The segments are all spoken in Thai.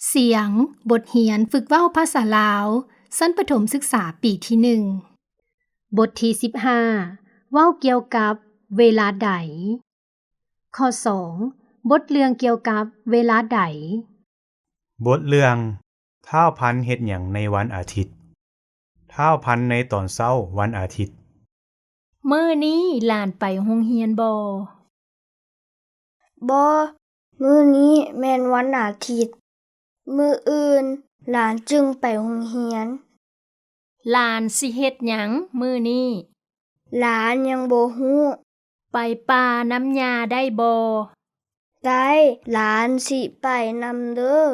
เสียง บทเรียนฝึกเว้าภาษาลาวชั้นประถมศึกษาปีที่ 1 บทที่ 15 เว้าเกี่ยวกับเวลาใด ข้อ 2 บทเรื่องเกี่ยวกับเวลาใด บทเรื่องท้าวพันธุ์เฮ็ดหยังในวันอาทิตย์ท้าวพันธุ์ในตอนเช้าวันอาทิตย์ มื้อนี้หลานไปโรงเรียนบ่ บ่มื้อนี้แม่นวันอาทิตย์ มื้ออื่นหลานจึงไปโรงเรียน หลานสิเฮ็ดหยังมื้อนี้ หลานยังบ่ฮู้ ไปป่าน้ำยาได้บ่ ได้หลานสิไปนำเด้อ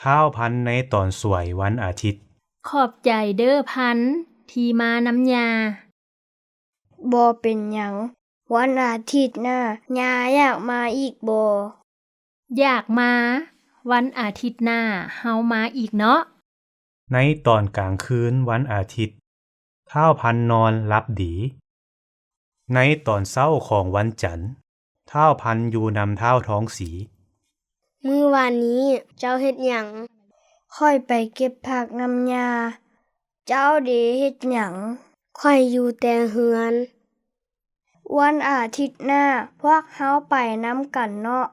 ท้าวพันธุ์ในตอนสวยวันอาทิตย์ ขอบใจเด้อพันธุ์ที่มาน้ำยา บ่เป็นหยัง วันอาทิตย์หน้าย่าอยากมาอีกบ่ อยากมาวันอาทิตย์หน้าเฮามาอีกเนาะ ในตอนกลางคืนวันอาทิตย์ท้าวพันธุ์นอนหลับดี ในตอนเช้าของวันจันทร์ท้าวพันธุ์อยู่นำท้าวท้องสี มื้อวานนี้เจ้าเฮ็ดหยัง ค่อยไปเก็บผักนำยา เจ้าเดเฮ็ดหยัง ค่อยอยู่แต่เฮือน วันอาทิตย์หน้าพวกเฮาไปนำกันเนาะ